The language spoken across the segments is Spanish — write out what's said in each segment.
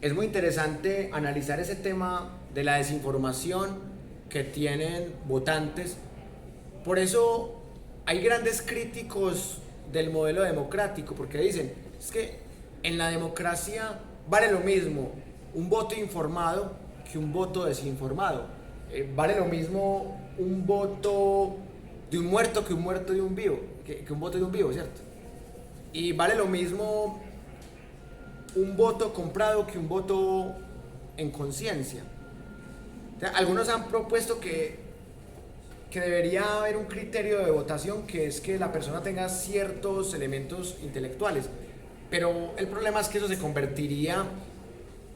es muy interesante analizar ese tema de la desinformación que tienen votantes. Por eso hay grandes críticos del modelo democrático, porque dicen, es que en la democracia vale lo mismo un voto informado que un voto desinformado. Vale lo mismo un voto de un muerto que un muerto de un vivo, que un voto de un vivo, ¿cierto? Y vale lo mismo un voto comprado que un voto en conciencia. O sea, algunos han propuesto que debería haber un criterio de votación, que es que la persona tenga ciertos elementos intelectuales. Pero el problema es que eso se convertiría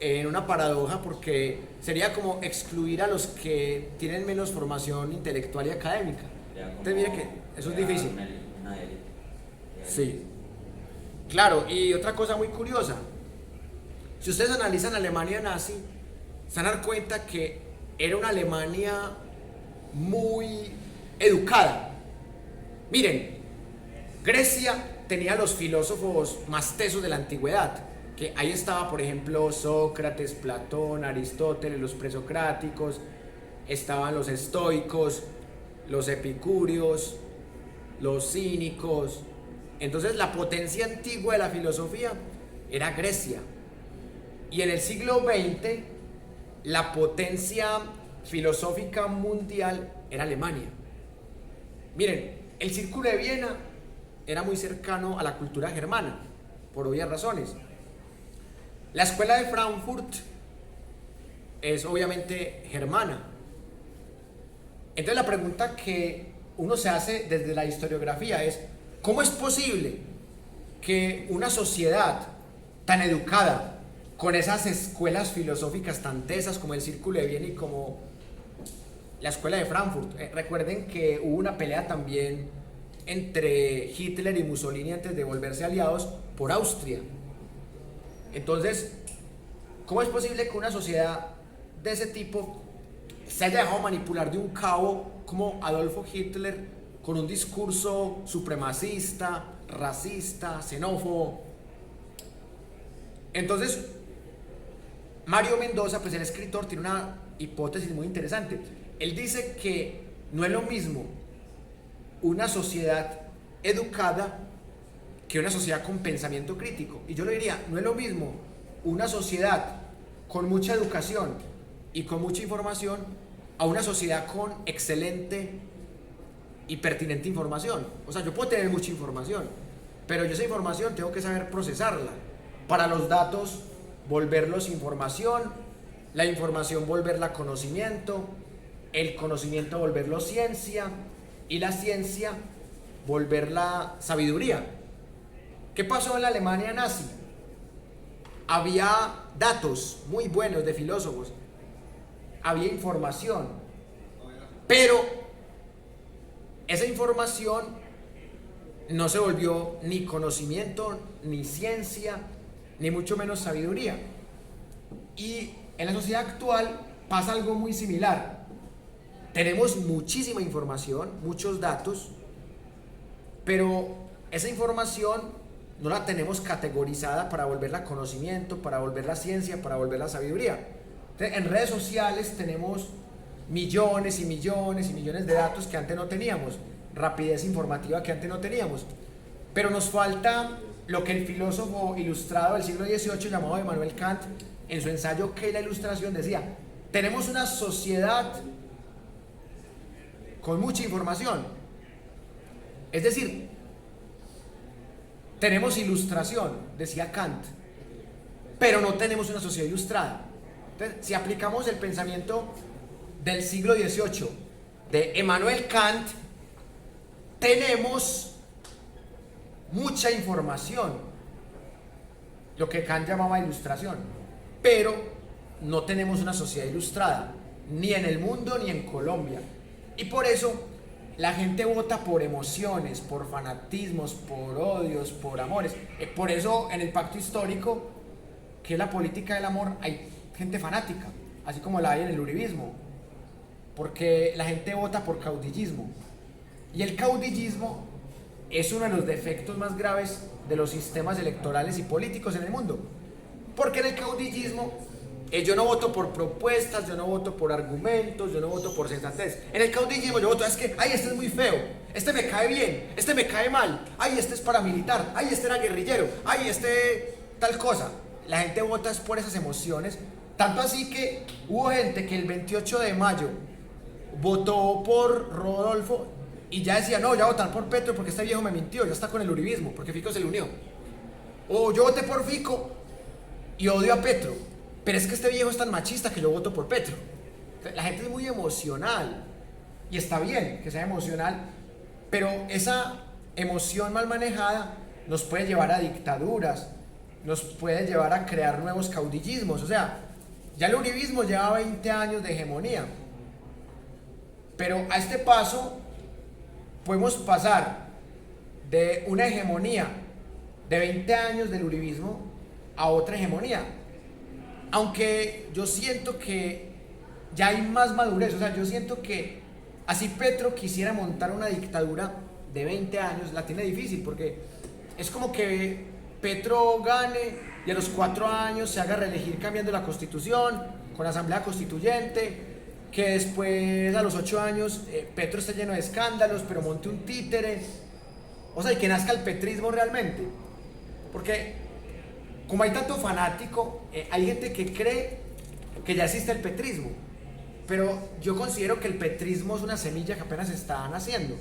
en una paradoja, porque sería como excluir a los que tienen menos formación intelectual y académica. Entonces mire que eso es difícil. Una élite. Sí, claro, y otra cosa muy curiosa, si ustedes analizan Alemania nazi, se van a dar cuenta que era una Alemania muy educada. Miren, Grecia tenía los filósofos más tesos de la antigüedad, que ahí estaba, por ejemplo, Sócrates, Platón, Aristóteles, los presocráticos, estaban los estoicos, los epicúreos, los cínicos. Entonces la potencia antigua de la filosofía era Grecia. Y en el siglo XX la potencia filosófica mundial era Alemania. Miren, el Círculo de Viena era muy cercano a la cultura germana, por obvias razones. La Escuela de Frankfurt es obviamente germana. Entonces la pregunta que uno se hace desde la historiografía es, ¿cómo es posible que una sociedad tan educada, con esas escuelas filosóficas tan tesas como el Círculo de Viena y como la Escuela de Frankfurt? Recuerden que hubo una pelea también entre Hitler y Mussolini antes de volverse aliados por Austria. Entonces, ¿cómo es posible que una sociedad de ese tipo se haya dejado manipular de un cabo como Adolfo Hitler, con un discurso supremacista, racista, xenófobo? Entonces, Mario Mendoza, pues el escritor, tiene una hipótesis muy interesante. Él dice que no es lo mismo una sociedad educada que una sociedad con pensamiento crítico. Y yo le diría, no es lo mismo una sociedad con mucha educación y con mucha información a una sociedad con excelente y pertinente información. O sea, yo puedo tener mucha información, pero yo esa información tengo que saber procesarla. Para los datos, volverlos información, la información volverla conocimiento, el conocimiento volverlo ciencia y la ciencia volverla sabiduría. ¿Qué pasó en la Alemania nazi? Había datos muy buenos de filósofos, había información, pero esa información no se volvió ni conocimiento, ni ciencia, ni mucho menos sabiduría. Y en la sociedad actual pasa algo muy similar. Tenemos muchísima información, muchos datos, pero esa información no la tenemos categorizada para volverla conocimiento, para volverla ciencia, para volverla sabiduría. Entonces, en redes sociales tenemos millones y millones y millones de datos que antes no teníamos, rapidez informativa que antes no teníamos, pero nos falta lo que el filósofo ilustrado del siglo XVIII llamado Immanuel Kant, en su ensayo ¿Qué es la ilustración?, decía: tenemos una sociedad con mucha información, es decir, tenemos ilustración, decía Kant, pero no tenemos una sociedad ilustrada. Entonces, si aplicamos el pensamiento del siglo XVIII de Immanuel Kant, tenemos mucha información, lo que Kant llamaba ilustración, pero no tenemos una sociedad ilustrada, ni en el mundo ni en Colombia. Y por eso la gente vota por emociones, por fanatismos, por odios, por amores. Por eso en el pacto histórico, que es la política del amor, hay gente fanática, así como la hay en el uribismo, porque la gente vota por caudillismo. Y el caudillismo es uno de los defectos más graves de los sistemas electorales y políticos en el mundo, Porque en el caudillismo yo no voto por propuestas, yo no voto por argumentos, yo no voto por sensatez. En el caudillismo yo voto, es que, ay, este es muy feo, este me cae bien, este me cae mal, ay, este es paramilitar, ay, este era guerrillero, ay, este tal cosa. La gente vota es por esas emociones, tanto así que hubo gente que el 28 de mayo votó por Rodolfo y ya decía, no, ya votar por Petro porque este viejo me mintió, ya está con el uribismo, porque Fico se le unió. O yo voté por Fico y odio a Petro, pero es que este viejo es tan machista que yo voto por Petro. La gente es muy emocional y está bien que sea emocional, pero esa emoción mal manejada nos puede llevar a dictaduras, nos puede llevar a crear nuevos caudillismos. O sea, ya el uribismo lleva 20 años de hegemonía, pero a este paso podemos pasar de una hegemonía de 20 años del uribismo a otra hegemonía. Aunque yo siento que ya hay más madurez, o sea, yo siento que así Petro quisiera montar una dictadura de 20 años, la tiene difícil, porque es como que Petro gane y a los 4 años se haga reelegir cambiando la constitución, con asamblea constituyente, que después a los 8 años Petro esté lleno de escándalos, pero monte un títere, o sea, y que nazca el petrismo realmente, porque como hay tanto fanático, hay gente que cree que ya existe el petrismo, pero yo considero que el petrismo es una semilla que apenas está naciendo.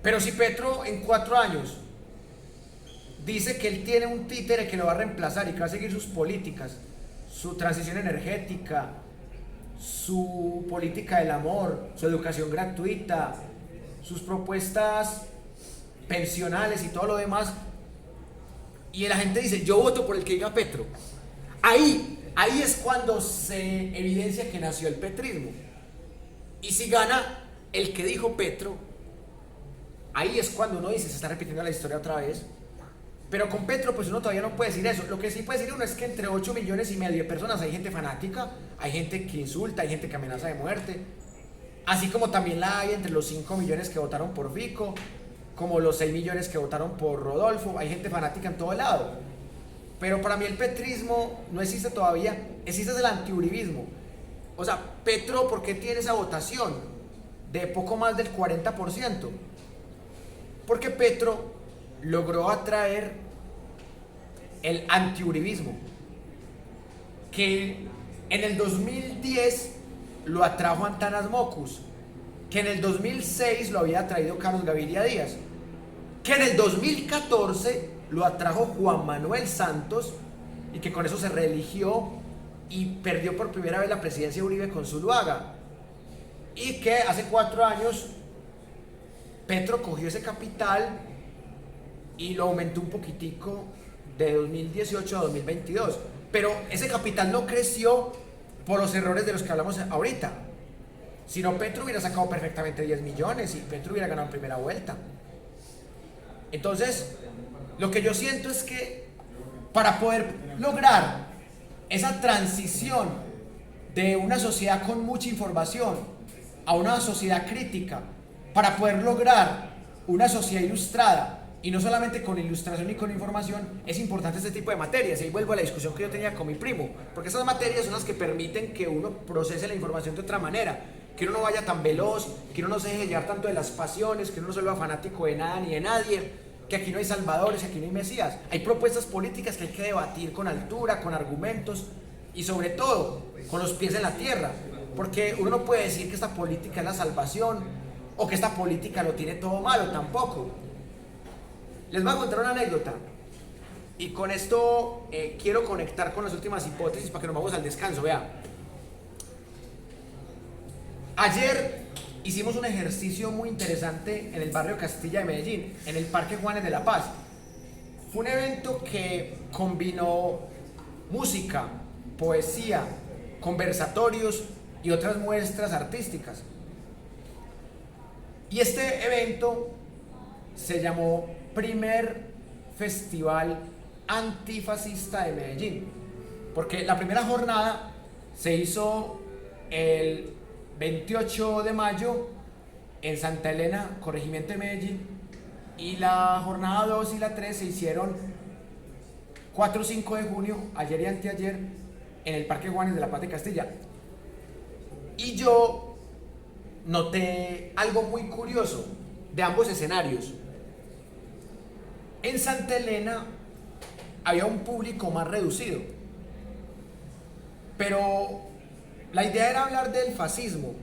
Pero si Petro en 4 años dice que él tiene un títere que lo va a reemplazar y que va a seguir sus políticas, su transición energética, su política del amor, su educación gratuita, sus propuestas pensionales y todo lo demás, y la gente dice, yo voto por el que diga Petro, ahí es cuando se evidencia que nació el petrismo. Y si gana el que dijo Petro, ahí es cuando uno dice, se está repitiendo la historia otra vez. Pero con Petro pues uno todavía no puede decir eso. Lo que sí puede decir uno es que entre 8,5 millones de personas hay gente fanática, hay gente que insulta, hay gente que amenaza de muerte, así como también la hay entre los 5 millones que votaron por Fico, como los 6 millones que votaron por Rodolfo. Hay gente fanática en todo lado. Pero para mí el petrismo no existe todavía, existe el antiuribismo. O sea, Petro, ¿por qué tiene esa votación de poco más del 40%? Porque Petro logró atraer el antiuribismo, que en el 2010 lo atrajo Antanas Mockus, que en el 2006 lo había traído Carlos Gaviria Díaz, que en el 2014 lo atrajo Juan Manuel Santos y que con eso se reeligió y perdió por primera vez la presidencia de Uribe con Zuluaga, y que hace 4 años Petro cogió ese capital y lo aumentó un poquitico de 2018 a 2022, pero ese capital no creció por los errores de los que hablamos ahorita. Si no, Petro hubiera sacado perfectamente 10 millones y Petro hubiera ganado en primera vuelta. Entonces, lo que yo siento es que para poder lograr esa transición de una sociedad con mucha información a una sociedad crítica, para poder lograr una sociedad ilustrada, y no solamente con ilustración y con información, es importante este tipo de materias. Y ahí vuelvo a la discusión que yo tenía con mi primo, porque esas materias son las que permiten que uno procese la información de otra manera, que uno no vaya tan veloz, que uno no se deje llevar tanto de las pasiones, que uno no se vuelva fanático de nada ni de nadie, que aquí no hay salvadores, que aquí no hay mesías. Hay propuestas políticas que hay que debatir con altura, con argumentos y sobre todo con los pies en la tierra, porque uno no puede decir que esta política es la salvación o que esta política lo tiene todo malo, tampoco. Les voy a contar una anécdota y con esto quiero conectar con las últimas hipótesis para que nos vamos al descanso. Vea, ayer hicimos un ejercicio muy interesante en el barrio Castilla de Medellín, en el Parque Juanes de la Paz. Fue un evento que combinó música, poesía, conversatorios y otras muestras artísticas. Y este evento se llamó Primer Festival Antifascista de Medellín, porque la primera jornada se hizo el 28 de mayo en Santa Elena, corregimiento de Medellín, y la jornada 2 y la 3 se hicieron 4 o 5 de junio, ayer y anteayer, en el Parque Juanes de la Paz de Castilla. Y yo noté algo muy curioso de ambos escenarios. En Santa Elena había un público más reducido, pero la idea era hablar del fascismo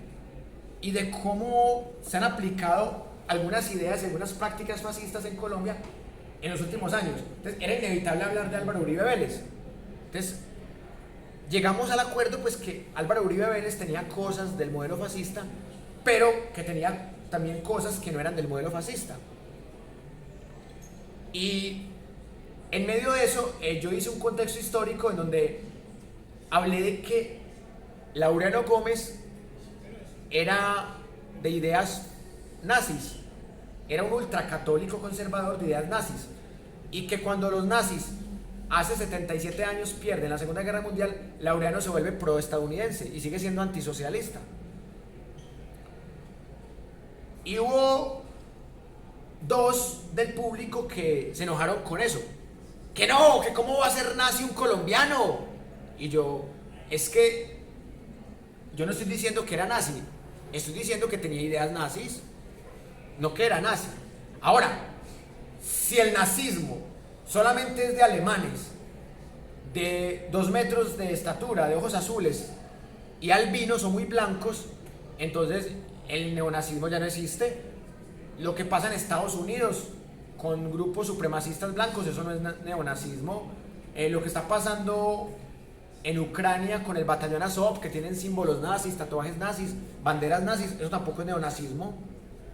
y de cómo se han aplicado algunas ideas y algunas prácticas fascistas en Colombia en los últimos años. Entonces era inevitable hablar de Álvaro Uribe Vélez. Entonces llegamos al acuerdo pues que Álvaro Uribe Vélez tenía cosas del modelo fascista, pero que tenía también cosas que no eran del modelo fascista. Y en medio de eso yo hice un contexto histórico en donde hablé de que Laureano Gómez era de ideas nazis, era un ultracatólico conservador de ideas nazis, y que cuando los nazis hace 77 años pierden la Segunda Guerra Mundial, Laureano se vuelve proestadounidense y sigue siendo antisocialista. Y hubo dos del público que se enojaron con eso, que no, que cómo va a ser nazi un colombiano. Y yo, es que yo no estoy diciendo que era nazi, estoy diciendo que tenía ideas nazis, no que era nazi. Ahora, si el nazismo solamente es de alemanes de 2 metros de estatura, de ojos azules y albinos o muy blancos, entonces el neonazismo ya no existe. Lo que pasa en Estados Unidos con grupos supremacistas blancos, eso no es neonazismo. Lo que está pasando en Ucrania con el batallón Azov, que tienen símbolos nazis, tatuajes nazis, banderas nazis, eso tampoco es neonazismo,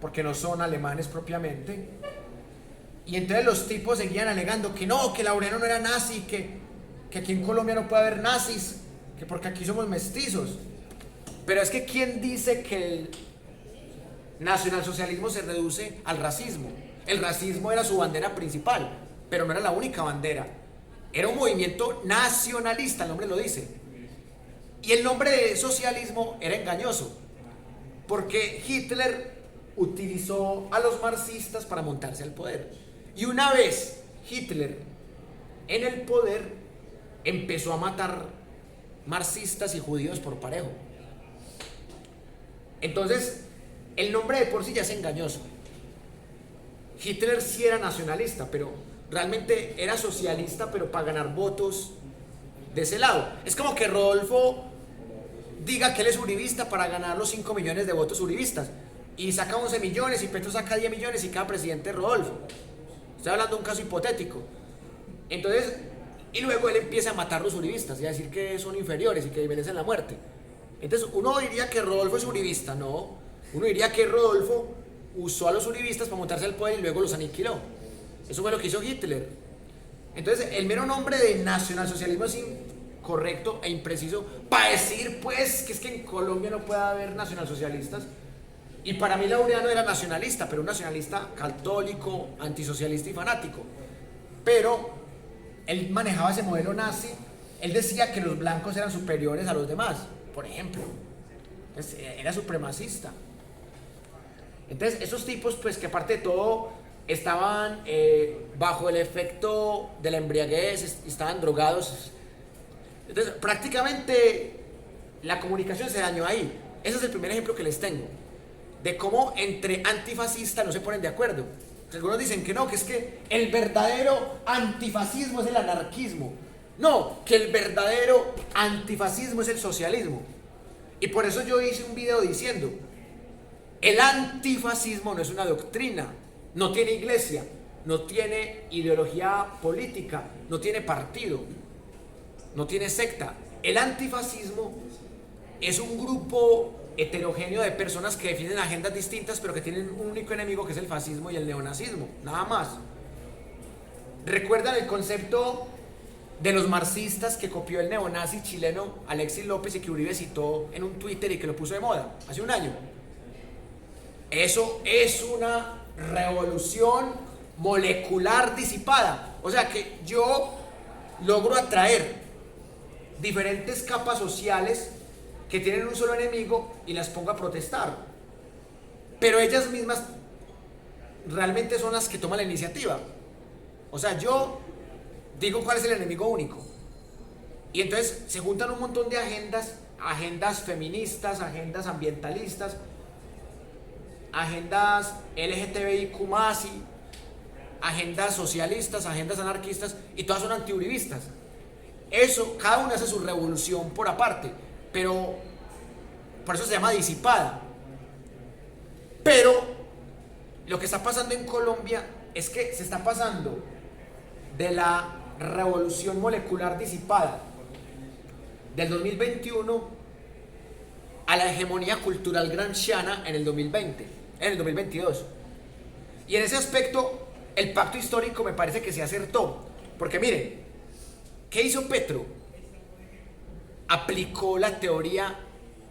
porque no son alemanes propiamente. Y entonces los tipos seguían alegando que no, que Laureano no era nazi, que aquí en Colombia no puede haber nazis, que porque aquí somos mestizos. Pero es que ¿quién dice que el nacionalsocialismo se reduce al racismo? El racismo era su bandera principal, pero no era la única bandera. Era un movimiento nacionalista, el nombre lo dice. Y el nombre de socialismo era engañoso, porque Hitler utilizó a los marxistas para montarse al poder. Y una vez Hitler en el poder, empezó a matar marxistas y judíos por parejo. Entonces, el nombre de por sí ya es engañoso. Hitler sí era nacionalista, pero realmente era socialista, pero para ganar votos de ese lado. Es como que Rodolfo diga que él es uribista para ganar los 5 millones de votos uribistas, y saca 11 millones y Petro saca 10 millones y cada presidente es Rodolfo. Estoy hablando de un caso hipotético. Entonces, y luego él empieza a matar a los uribistas y a decir que son inferiores y que merecen la muerte. Entonces uno diría que Rodolfo es uribista, no. Uno diría que Rodolfo usó a los uribistas para montarse al poder y luego los aniquiló. Eso fue lo que hizo Hitler. Entonces el mero nombre de nacionalsocialismo es incorrecto e impreciso para decir pues que es que en Colombia no puede haber nacionalsocialistas. Y para mí Laureano era nacionalista, pero un nacionalista católico, antisocialista y fanático. Pero él manejaba ese modelo nazi. Él decía que los blancos eran superiores a los demás, por ejemplo. Entonces, era supremacista. Entonces esos tipos, pues que aparte de todo estaban bajo el efecto de la embriaguez, estaban drogados. Entonces prácticamente la comunicación se dañó ahí. Ese es el primer ejemplo que les tengo de cómo entre antifascistas no se ponen de acuerdo. Algunos dicen que no, que es que el verdadero antifascismo es el anarquismo. No, que el verdadero antifascismo es el socialismo. Y por eso yo hice un video diciendo: el antifascismo no es una doctrina, no tiene iglesia, no tiene ideología política, no tiene partido, no tiene secta. El antifascismo es un grupo heterogéneo de personas que defienden agendas distintas, pero que tienen un único enemigo, que es el fascismo y el neonazismo, nada más. ¿Recuerdan el concepto de los marxistas que copió el neonazi chileno Alexis López y que Uribe citó en un Twitter y que lo puso de moda hace un año? Eso es una revolución molecular disipada. O sea que yo logro atraer diferentes capas sociales que tienen un solo enemigo y las pongo a protestar, pero ellas mismas realmente son las que toman la iniciativa. O sea, yo digo cuál es el enemigo único. Y entonces se juntan un montón de agendas feministas, agendas ambientalistas, agendas LGTBIQ+, agendas socialistas, agendas anarquistas, y todas son antiuribistas. Eso, cada uno hace su revolución por aparte, pero por eso se llama disipada. Pero lo que está pasando en Colombia es que se está pasando de la revolución molecular disipada del 2021 a la hegemonía cultural gramsciana en el 2020, en el 2022. Y en ese aspecto, el pacto histórico me parece que se acertó. Porque miren, ¿qué hizo Petro? Aplicó la teoría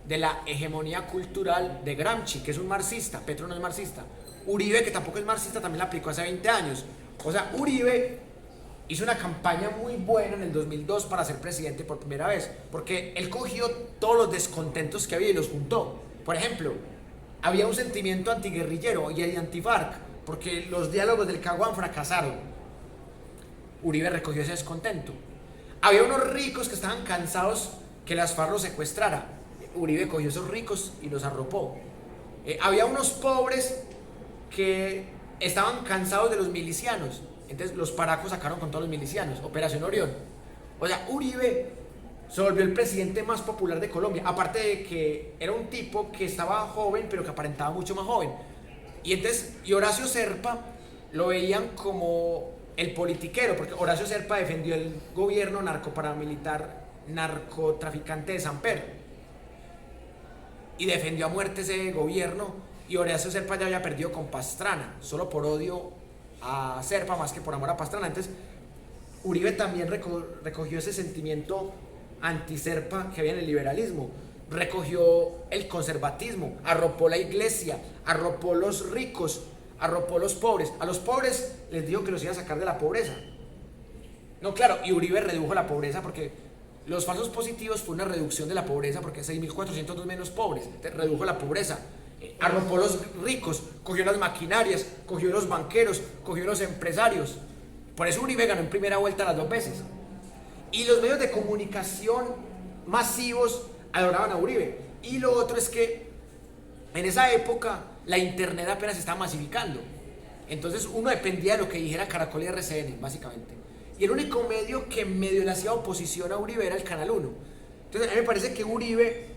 de la hegemonía cultural de Gramsci, que es un marxista. Petro no es marxista. Uribe, que tampoco es marxista, también la aplicó hace 20 años. O sea, Uribe hizo una campaña muy buena en el 2002 para ser presidente por primera vez, porque él cogió todos los descontentos que había y los juntó. Por ejemplo, había un sentimiento antiguerrillero y anti-FARC, porque los diálogos del Caguán fracasaron. Uribe recogió ese descontento. Había unos ricos que estaban cansados que las FARC los secuestrara. Uribe cogió esos ricos y los arropó. Había unos pobres que estaban cansados de los milicianos. Entonces los paracos sacaron con todos los milicianos, Operación Orión. O sea, Uribe se volvió el presidente más popular de Colombia, aparte de que era un tipo que estaba joven, pero que aparentaba mucho más joven. Y Horacio Serpa lo veían como el politiquero, porque Horacio Serpa defendió el gobierno narcoparamilitar, narcotraficante de Samper, y defendió a muerte ese gobierno, y Horacio Serpa ya había perdido con Pastrana, solo por odio a Serpa más que por amor a Pastrana. Entonces Uribe también recogió ese sentimiento anti-Serpa que había en el liberalismo, recogió el conservatismo, arropó la iglesia, arropó los ricos, arropó los pobres. A los pobres les dijo que los iba a sacar de la pobreza. No, claro, y Uribe redujo la pobreza, porque los falsos positivos fue una reducción de la pobreza, porque 6.402 menos pobres, redujo la pobreza. Arropó los ricos, cogió las maquinarias, cogió los banqueros, cogió los empresarios. Por eso Uribe ganó en primera vuelta las 2 veces. Y los medios de comunicación masivos adoraban a Uribe. Y lo otro es que en esa época la internet apenas se estaba masificando. Entonces uno dependía de lo que dijera Caracol y RCN, básicamente. Y el único medio que medio le hacía oposición a Uribe era el Canal 1. Entonces a mí me parece que Uribe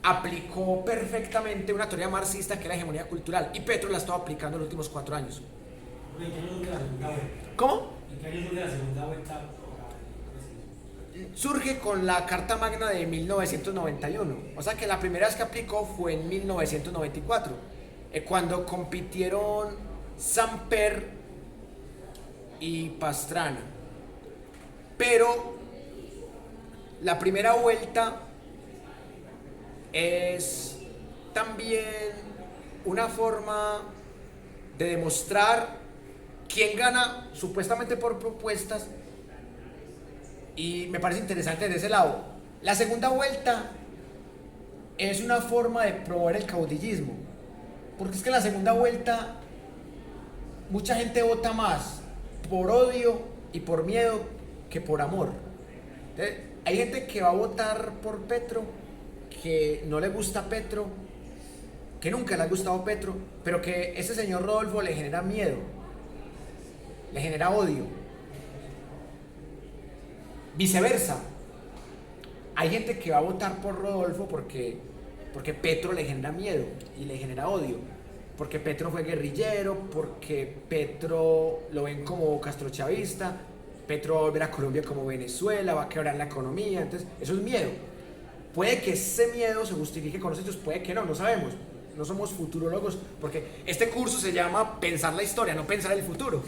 aplicó perfectamente una teoría marxista que es la hegemonía cultural, y Petro la estaba aplicando en los últimos 4 años. ¿En qué año surge la segunda vuelta? ¿Cómo? ¿En qué año surge la segunda vuelta? Surge con la Carta Magna de 1991, o sea que la primera vez que aplicó fue en 1994, cuando compitieron Samper y Pastrana. Pero la primera vuelta es también una forma de demostrar quién gana supuestamente por propuestas, y me parece interesante de ese lado. La segunda vuelta es una forma de promover el caudillismo, porque es que en la segunda vuelta mucha gente vota más por odio y por miedo que por amor. Entonces, hay gente que va a votar por Petro, que no le gusta Petro, que nunca le ha gustado Petro, pero que ese señor Rodolfo le genera miedo, le genera odio. Viceversa, hay gente que va a votar por Rodolfo porque Petro le genera miedo y le genera odio, porque Petro fue guerrillero, porque Petro lo ven como castrochavista, Petro va a volver a Colombia como Venezuela, va a quebrar la economía. Entonces eso es miedo. Puede que ese miedo se justifique con los hechos, puede que no, no sabemos. No somos futurólogos, porque este curso se llama Pensar la Historia, no pensar el futuro.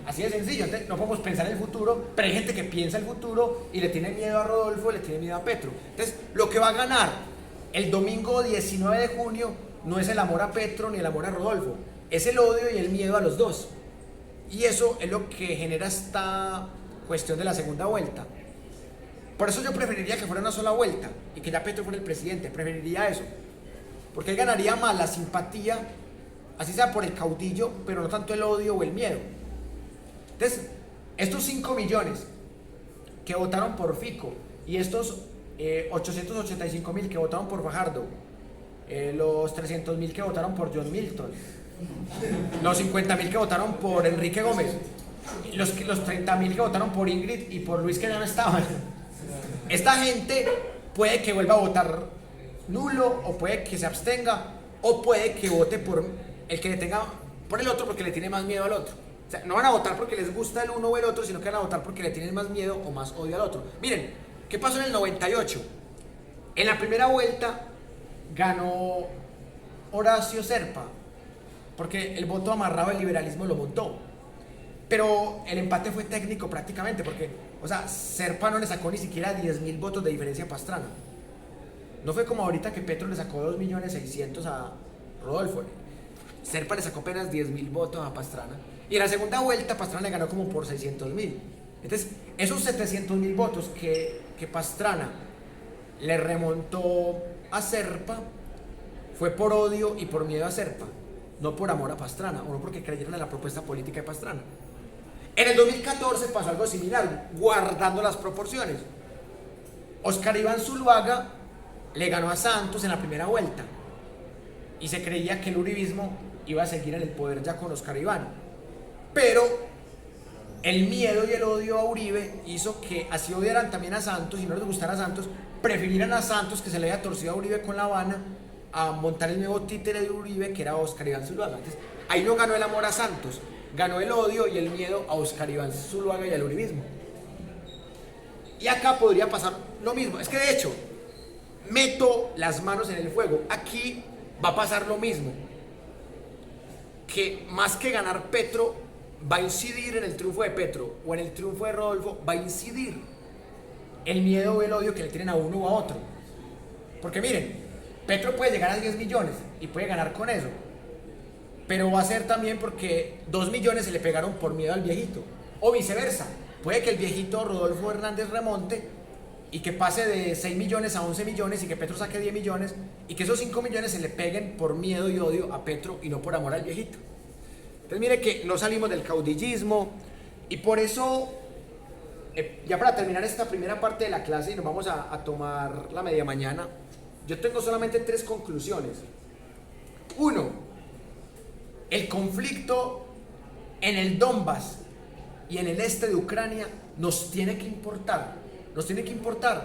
Así de sencillo. Entonces, no podemos pensar en el futuro, pero hay gente que piensa el futuro y le tiene miedo a Rodolfo, le tiene miedo a Petro. Entonces, lo que va a ganar el domingo 19 de junio no es el amor a Petro ni el amor a Rodolfo, es el odio y el miedo a los dos. Y eso es lo que genera esta cuestión de la segunda vuelta. Por eso yo preferiría que fuera una sola vuelta y que ya Petro fuera el presidente, preferiría eso. Porque él ganaría más la simpatía, así sea por el caudillo, pero no tanto el odio o el miedo. Entonces, estos 5 millones que votaron por Fico y estos 885.000 que votaron por Fajardo, los 300.000 que votaron por John Milton, los 50.000 que votaron por Enrique Gómez, los 30.000 que votaron por Ingrid y por Luis que ya no estaban. Esta gente puede que vuelva a votar nulo, o puede que se abstenga, o puede que vote por el que le tenga, por el otro porque le tiene más miedo al otro. O sea, no van a votar porque les gusta el uno o el otro, sino que van a votar porque le tienen más miedo o más odio al otro. Miren, ¿qué pasó en el 98? En la primera vuelta ganó Horacio Serpa, porque el voto amarrado del liberalismo lo montó. Pero el empate fue técnico prácticamente, porque, o sea, Serpa no le sacó ni siquiera 10.000 votos de diferencia a Pastrana. No fue como ahorita que Petro le sacó 2.600.000 a Rodolfo. Serpa le sacó apenas 10.000 votos a Pastrana. Y en la segunda vuelta Pastrana le ganó como por 600.000. Entonces, esos 700.000 votos que Pastrana le remontó a Serpa fue por odio y por miedo a Serpa, no por amor a Pastrana, o no porque creyeron en la propuesta política de Pastrana. En el 2014 pasó algo similar, guardando las proporciones. Óscar Iván Zuluaga le ganó a Santos en la primera vuelta y se creía que el uribismo iba a seguir en el poder ya con Óscar Iván, pero el miedo y el odio a Uribe hizo que así odiaran también a Santos y no les gustara a Santos, prefirieran a Santos, que se le había torcido a Uribe con La Habana, a montar el nuevo títere de Uribe, que era Óscar Iván Zuluaga. Entonces, ahí no ganó el amor a Santos, ganó el odio y el miedo a Óscar Iván Zuluaga y al uribismo. Y acá podría pasar lo mismo. Es que de hecho, meto las manos en el fuego. Aquí va a pasar lo mismo. Que más que ganar Petro, va a incidir en el triunfo de Petro o en el triunfo de Rodolfo, va a incidir el miedo o el odio que le tienen a uno o a otro. Porque miren, Petro puede llegar a 10 millones y puede ganar con eso, pero va a ser también porque 2 millones se le pegaron por miedo al viejito, o viceversa. Puede que el viejito Rodolfo Hernández remonte y que pase de 6 millones a 11 millones y que Petro saque 10 millones y que esos 5 millones se le peguen por miedo y odio a Petro y no por amor al viejito. Entonces mire que no salimos del caudillismo y por eso, ya para terminar esta primera parte de la clase y nos vamos a tomar la media mañana, yo tengo solamente 3 conclusiones. 1, el conflicto en el Donbass y en el este de Ucrania nos tiene que importar. Nos tiene que importar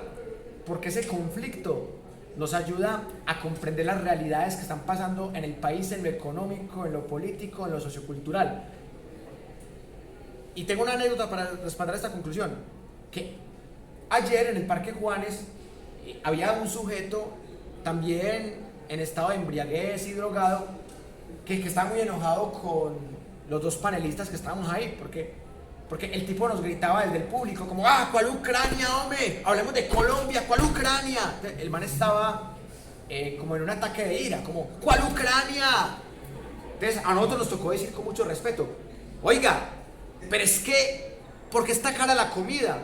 porque ese conflicto nos ayuda a comprender las realidades que están pasando en el país, en lo económico, en lo político, en lo sociocultural. Y tengo una anécdota para respaldar esta conclusión, que ayer en el Parque Juanes había un sujeto también en estado de embriaguez y drogado que estaba muy enojado con los 2 panelistas que estábamos ahí, porque el tipo nos gritaba desde el público como, ¿cuál Ucrania, hombre? Hablemos de Colombia, ¿cuál Ucrania? El man estaba como en un ataque de ira, como, ¿cuál Ucrania? Entonces a nosotros nos tocó decir con mucho respeto, oiga, pero es que, ¿por qué está cara la comida?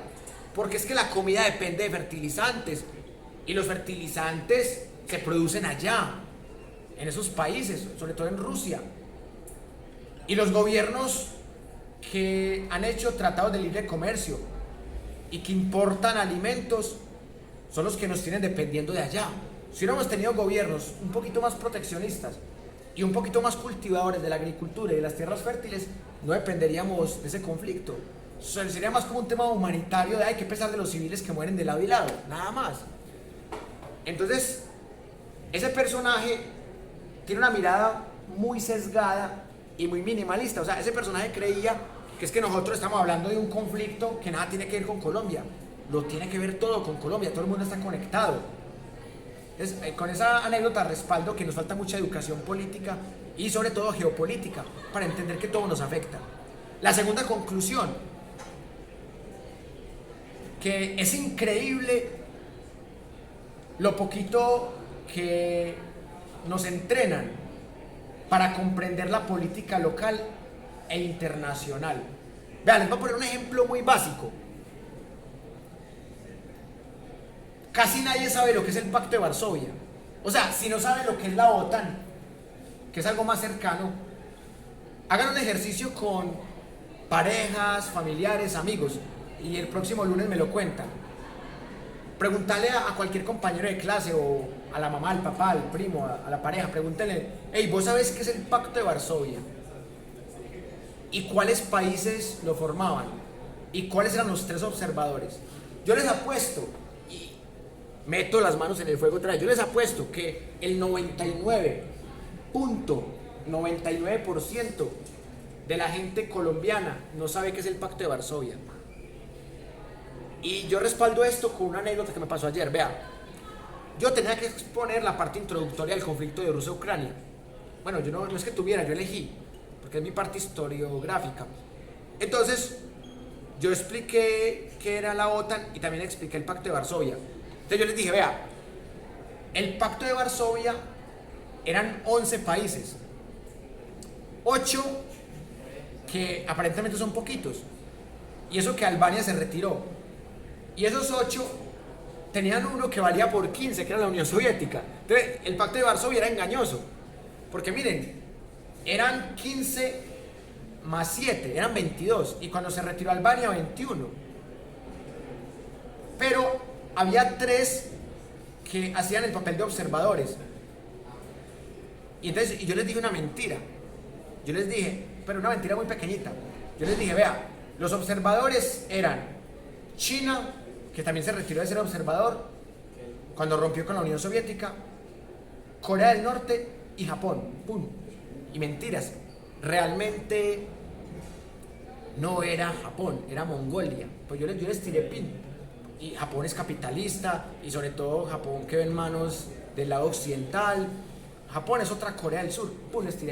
Porque es que la comida depende de fertilizantes y los fertilizantes se producen allá, en esos países, sobre todo en Rusia. Y los gobiernos que han hecho tratados de libre comercio y que importan alimentos son los que nos tienen dependiendo de allá. Si hubiéramos tenido gobiernos un poquito más proteccionistas y un poquito más cultivadores de la agricultura y de las tierras fértiles, no dependeríamos de ese conflicto. Sería más como un tema humanitario de hay que pesar de los civiles que mueren de lado y lado, nada más. Entonces, ese personaje tiene una mirada muy sesgada y muy minimalista. O sea, ese personaje creía que es que nosotros estamos hablando de un conflicto que nada tiene que ver con Colombia. Lo tiene que ver todo con Colombia, todo el mundo está conectado. Entonces, con esa anécdota respaldo que nos falta mucha educación política y sobre todo geopolítica para entender que todo nos afecta. La segunda conclusión, que es increíble lo poquito que nos entrenan para comprender la política local e internacional. Vean, les voy a poner un ejemplo muy básico. Casi nadie sabe lo que es el Pacto de Varsovia. O sea, si no saben lo que es la OTAN, que es algo más cercano, hagan un ejercicio con parejas, familiares, amigos, y el próximo lunes me lo cuentan. Preguntarle a cualquier compañero de clase o a la mamá, al papá, al primo, a la pareja, pregúntenle, hey, ¿vos sabés qué es el Pacto de Varsovia? ¿Y cuáles países lo formaban? ¿Y cuáles eran los 3 observadores? Yo les apuesto, y meto las manos en el fuego otra vez, yo les apuesto que el 99.99% de la gente colombiana no sabe qué es el Pacto de Varsovia. Y yo respaldo esto con una anécdota que me pasó ayer. Vea, yo tenía que exponer la parte introductoria del conflicto de Rusia-Ucrania. Bueno, yo no es que tuviera, yo elegí, porque es mi parte historiográfica. Entonces, yo expliqué qué era la OTAN y también expliqué el Pacto de Varsovia. Entonces yo les dije, vea, el Pacto de Varsovia eran 11 países, 8 que aparentemente son poquitos, y eso que Albania se retiró. Y esos 8 tenían uno que valía por 15, que era la Unión Soviética. Entonces, el Pacto de Varsovia era engañoso. Porque miren, eran 15 más 7, eran 22. Y cuando se retiró Albania, 21. Pero había 3 que hacían el papel de observadores. Y entonces yo les dije una mentira. Yo les dije, pero una mentira muy pequeñita. Yo les dije, vea, los observadores eran China, que también se retiró de ser observador cuando rompió con la Unión Soviética, Corea del Norte y Japón. ¡Pum! Y mentiras, realmente no era Japón, era Mongolia. Pues yo les tiré pin. Y Japón es capitalista, y sobre todo Japón quedó en manos del lado occidental. Japón es otra Corea del Sur. ¡Pum! Les tiré